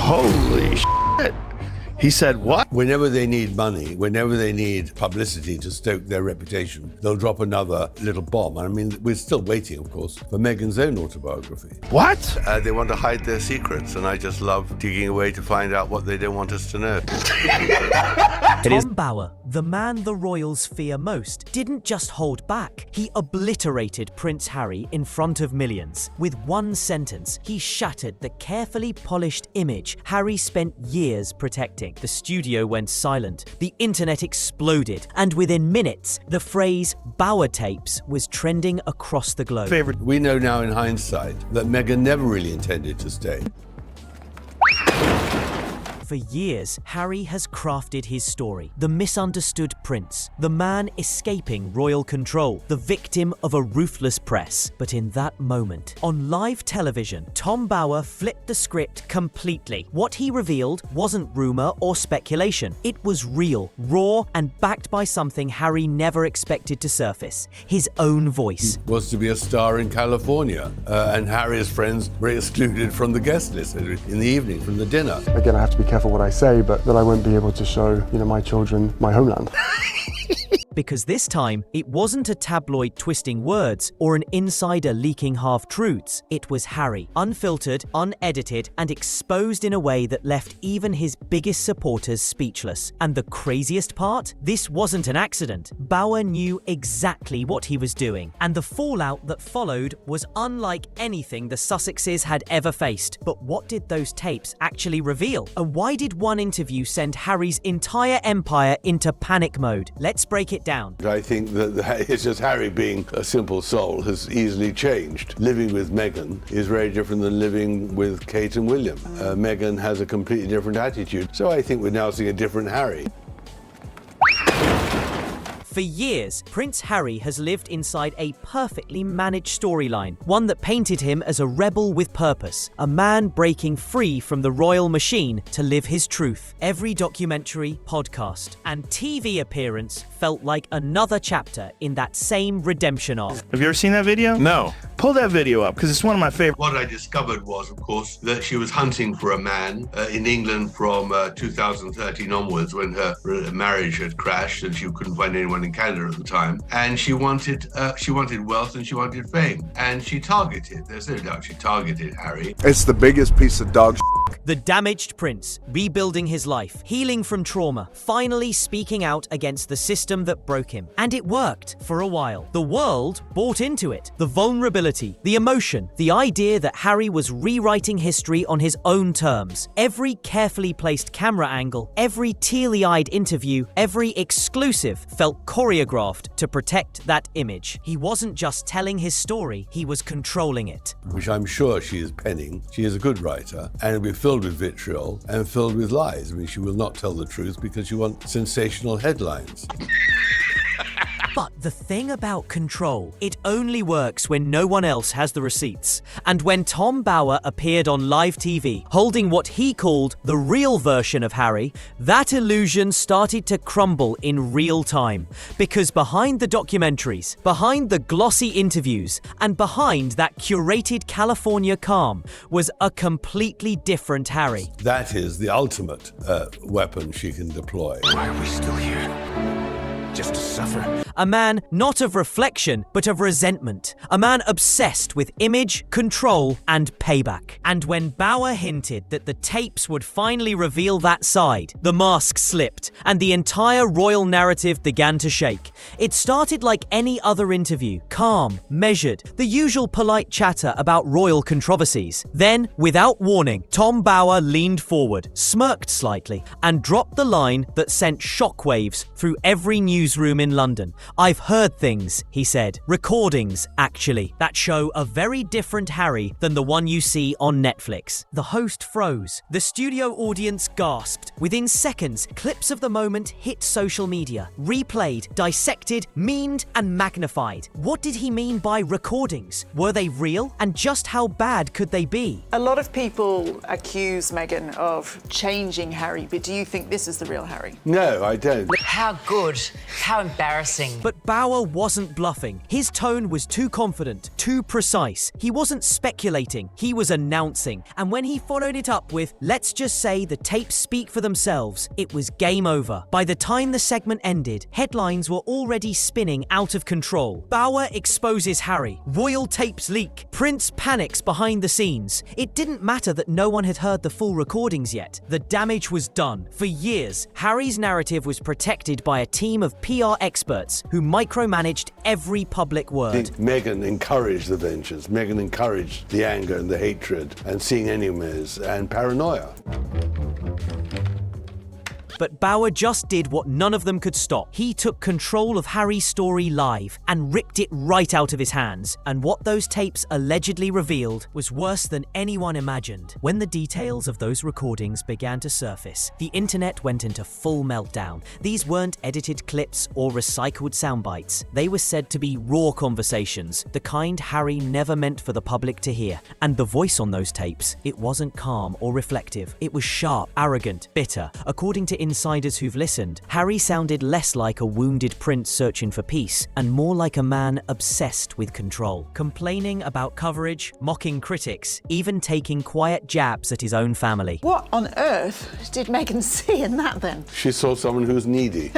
Holy shit. He said what? Whenever they need money, whenever they need publicity to stoke their reputation, they'll drop another little bomb. I mean, we're still waiting, of course, for Meghan's own autobiography. What? They want to hide their secrets, and I just love digging away to find out what they don't want us to know. Tom Bower, the man the royals fear most, didn't just hold back. He obliterated Prince Harry in front of millions. With one sentence, he shattered the carefully polished image Harry spent years protecting. The studio went silent, the internet exploded, and within minutes, the phrase Bower tapes was trending across the globe. We know now in hindsight that Meghan never really intended to stay. For years, Harry has crafted his story. The misunderstood prince, the man escaping royal control, the victim of a ruthless press. But in that moment, on live television, Tom Bower flipped the script completely. What he revealed wasn't rumor or speculation. It was real, raw, and backed by something Harry never expected to surface: his own voice. He was to be a star in California, and Harry's friends were excluded from the guest list in the evening from the dinner. Again, I have to be careful what I say, but that I won't be able to show, my children my homeland. Because this time, it wasn't a tabloid twisting words or an insider leaking half-truths. It was Harry, unfiltered, unedited, and exposed in a way that left even his biggest supporters speechless. And the craziest part? This wasn't an accident. Bower knew exactly what he was doing, and the fallout that followed was unlike anything the Sussexes had ever faced. But what did those tapes actually reveal? And why did one interview send Harry's entire empire into panic mode? Let's break it down. I think that it's just Harry, being a simple soul, has easily changed. Living with Meghan is very different than living with Kate and William. Meghan has a completely different attitude, so I think we're now seeing a different Harry. For years, Prince Harry has lived inside a perfectly managed storyline, one that painted him as a rebel with purpose, a man breaking free from the royal machine to live his truth. Every documentary, podcast, and TV appearance felt like another chapter in that same redemption arc. Have you ever seen that video? No. Pull that video up, because it's one of my favorites. What I discovered was, of course, that she was hunting for a man in England from 2013 onwards, when her marriage had crashed and she couldn't find anyone in Canada at the time. And she wanted wealth and she wanted fame. And she targeted, there's no doubt, she targeted Harry. It's the biggest piece of dog The damaged prince, rebuilding his life, healing from trauma, finally speaking out against the system that broke him. And it worked for a while. The world bought into it. The vulnerability, the emotion, the idea that Harry was rewriting history on his own terms. Every carefully placed camera angle, every teary-eyed interview, every exclusive felt choreographed to protect that image. He wasn't just telling his story, he was controlling it. Which I'm sure she is penning. She is a good writer, and it'll be filled with vitriol and filled with lies. I mean, she will not tell the truth because she wants sensational headlines. But the thing about control, it only works when no one else has the receipts. And when Tom Bower appeared on live TV, holding what he called the real version of Harry, that illusion started to crumble in real time. Because behind the documentaries, behind the glossy interviews, and behind that curated California calm was a completely different Harry. That is the ultimate weapon she can deploy. Why are we still here? Just to suffer. A man not of reflection, but of resentment. A man obsessed with image, control, and payback. And when Bower hinted that the tapes would finally reveal that side, the mask slipped, and the entire royal narrative began to shake. It started like any other interview, calm, measured, the usual polite chatter about royal controversies. Then, without warning, Tom Bower leaned forward, smirked slightly, and dropped the line that sent shockwaves through every newsroom in London. "I've heard things," he said. "Recordings, actually, that show a very different Harry than the one you see on Netflix." The host froze. The studio audience gasped. Within seconds, clips of the moment hit social media, replayed, dissected, memed, and magnified. What did he mean by recordings? Were they real? And just how bad could they be? A lot of people accuse Meghan of changing Harry, but do you think this is the real Harry? No, I don't. How good, how embarrassing. But Bower wasn't bluffing. His tone was too confident, too precise. He wasn't speculating, he was announcing. And when he followed it up with, "Let's just say the tapes speak for themselves," it was game over. By the time the segment ended, headlines were already spinning out of control. Bauer exposes Harry. Royal tapes leak. Prince panics behind the scenes. It didn't matter that no one had heard the full recordings yet. The damage was done. For years, Harry's narrative was protected by a team of PR experts who micromanaged every public I word. think Meghan encouraged the vengeance. Meghan encouraged the anger and the hatred and seeing enemies and paranoia. But Bauer just did what none of them could stop. He took control of Harry's story live and ripped it right out of his hands. And what those tapes allegedly revealed was worse than anyone imagined. When the details of those recordings began to surface, the internet went into full meltdown. These weren't edited clips or recycled sound bites. They were said to be raw conversations, the kind Harry never meant for the public to hear. And the voice on those tapes, it wasn't calm or reflective. It was sharp, arrogant, bitter. According to insiders who've listened, Harry sounded less like a wounded prince searching for peace and more like a man obsessed with control, complaining about coverage, mocking critics, even taking quiet jabs at his own family. What on earth did Meghan see in that then? She saw someone who's needy.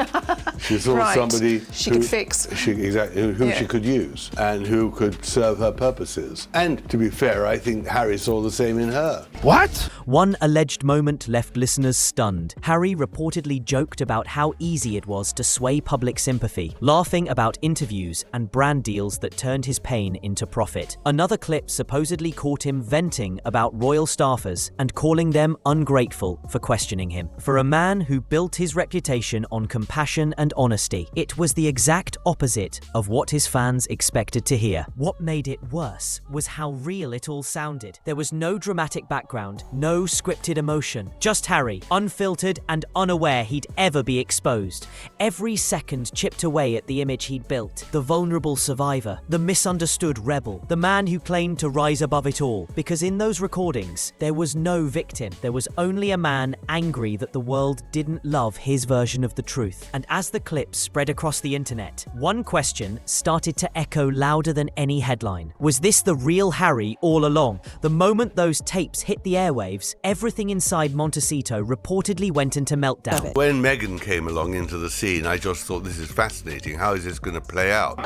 She saw Right. somebody She who could fix. who Yeah. she could use and who could serve her purposes. And to be fair, I think Harry saw the same in her. What? One alleged moment left listeners stunned. Harry reportedly joked about how easy it was to sway public sympathy, laughing about interviews and brand deals that turned his pain into profit. Another clip supposedly caught him venting about royal staffers and calling them ungrateful for questioning him. For a man who built his reputation on compassion and honesty, it was the exact opposite of what his fans expected to hear. What made it worse was how real it all sounded. There was no dramatic background, no scripted emotion, just Harry, unfiltered and unaware he'd ever be exposed. Every second chipped away at the image he'd built, the vulnerable survivor, the misunderstood rebel, the man who claimed to rise above it all. Because in those recordings, there was no victim. There was only a man angry that the world didn't love his version of the truth. And as the clips spread across the internet, one question started to echo louder than any headline. Was this the real Harry all along? The moment those tapes hit the airwaves, everything inside Montecito reportedly went into meltdown. When Meghan came along into the scene, I just thought, this is fascinating. How is this going to play out?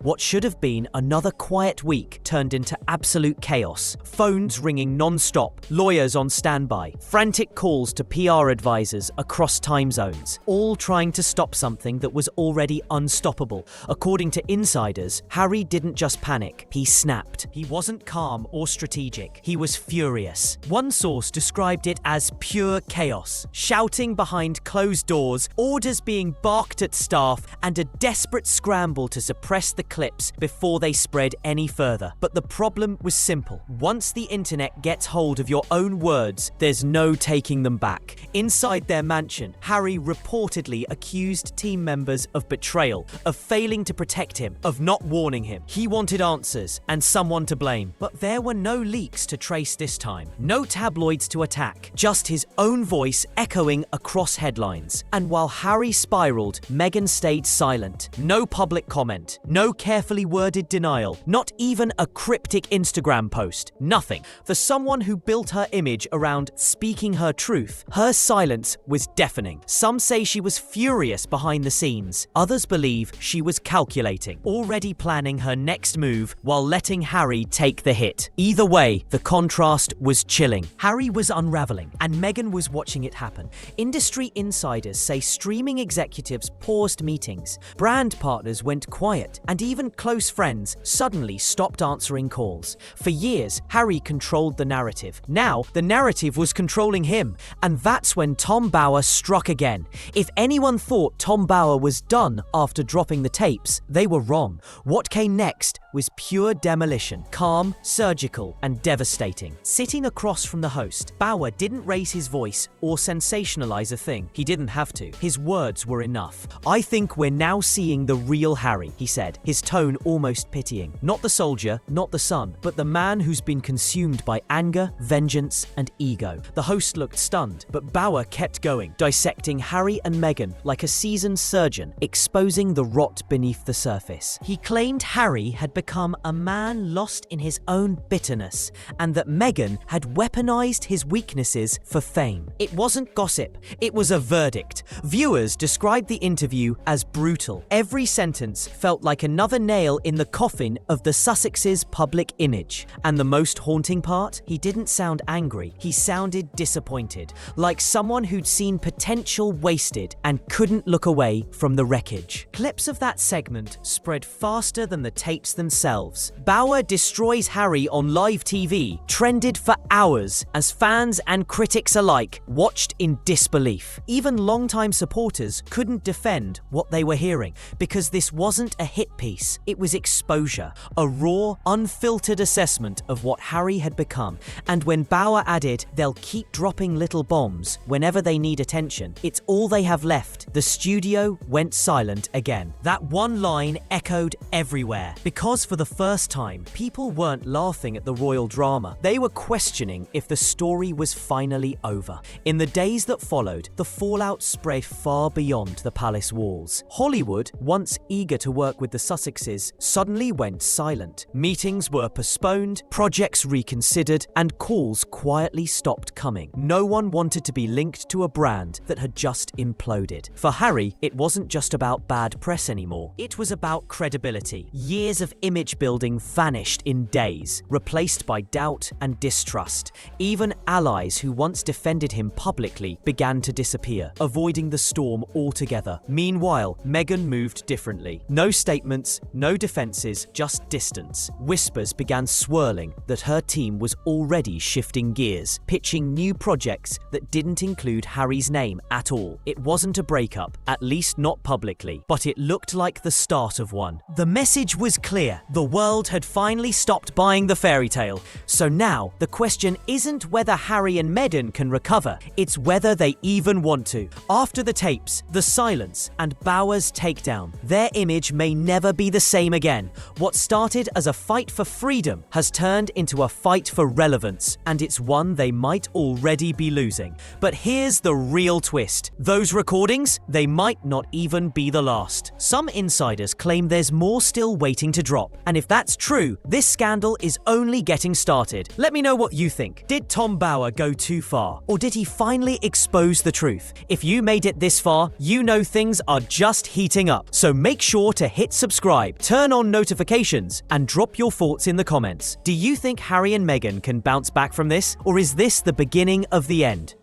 What should have been another quiet week turned into absolute chaos. Phones ringing non-stop, lawyers on standby, frantic calls to PR advisors across time zones, all trying to stop something that was already unstoppable. According to insiders, Harry didn't just panic, he snapped. He wasn't calm or strategic, he was furious. One source described it as pure chaos, shouting behind closed doors, orders being barked at staff, and a desperate scramble to suppress the clips before they spread any further. But the problem was simple. Once the internet gets hold of your own words, there's no taking them back. Inside their mansion, Harry reportedly accused team members of betrayal, of failing to protect him, of not warning him. He wanted answers and someone to blame. But there were no leaks to trace this time, no tabloids to attack, just his own voice echoing across headlines. And while Harry spiraled, Meghan stayed silent. No public comment, no carefully worded denial, not even a cryptic Instagram post, nothing. For someone who built her image around speaking her truth, her silence was deafening. Some say she was furious behind the scenes. Others believe she was calculating, already planning her next move while letting Harry take the hit. Either way, the contrast was chilling. Harry was unraveling, and Meghan was watching it happen. Industry insiders say streaming executives paused meetings, brand partners went quiet, and even close friends suddenly stopped answering calls. For years, Harry controlled the narrative. Now, the narrative was controlling him, and that's when Tom Bauer struck again. If anyone thought Tom Bauer was done after dropping the tapes, they were wrong. What came next was pure demolition, calm, surgical, and devastating. Sitting across from the host, Bauer didn't raise his voice or sensationalize a thing. He didn't have to. His words were enough. "I think we're now seeing the real Harry," he said, his tone almost pitying. Not the soldier, not the son, but the man who's been consumed by anger, vengeance, and ego. The host looked stunned, but Bauer kept going, dissecting Harry and Meghan like a seasoned surgeon, exposing the rot beneath the surface. He claimed Harry had become a man lost in his own bitterness, and that Meghan had weaponized his weaknesses for fame. It wasn't gossip, it was a verdict. Viewers described the interview as brutal. Every sentence felt like another nail in the coffin of the Sussexes' public image. And the most haunting part? He didn't sound angry. He sounded disappointed, like someone who'd seen potential wasted and couldn't look away from the wreckage. Clips of that segment spread faster than the tapes themselves. Bauer destroys Harry on live TV trended for hours as fans and critics alike watched in disbelief. Even longtime supporters couldn't defend what they were hearing because this wasn't a hit piece. It was exposure, a raw, unfiltered assessment of what Harry had become. And when Bauer added, they'll keep dropping little bombs whenever they need attention, it's all they have left, the studio went silent again. That one line echoed everywhere because for the first time, people weren't laughing at the royal drama. They were questioning if the story was finally over. In the days that followed, the fallout spread far beyond the palace walls. Hollywood, once eager to work with the Sussexes, suddenly went silent. Meetings were postponed, projects reconsidered, and calls quietly stopped coming. No one wanted to be linked to a brand that had just imploded. For Harry, it wasn't just about bad press anymore. It was about credibility. Years of image building vanished in days, replaced by doubt and distrust. Even allies who once defended him publicly began to disappear, avoiding the storm altogether. Meanwhile, Meghan moved differently. No statements, no defenses, just distance. Whispers began swirling that her team was already shifting gears, pitching new projects that didn't include Harry's name at all. It wasn't a breakup, at least not publicly, but it looked like the start of one. The message was clear. The world had finally stopped buying the fairy tale. So now, the question isn't whether Harry and Meghan can recover, it's whether they even want to. After the tapes, the silence, and Bauer's takedown, their image may never be the same again. What started as a fight for freedom has turned into a fight for relevance, and it's one they might already be losing. But here's the real twist. Those recordings, they might not even be the last. Some insiders claim there's more still waiting to drop, and if that's true, this scandal is only getting started. Let me know what you think. Did Tom Bauer go too far, or did he finally expose the truth? If you made it this far, you know things are just heating up. So make sure to hit subscribe, turn on notifications, and drop your thoughts in the comments. Do you think Harry and Meghan can bounce back from this, or is this the beginning of the end?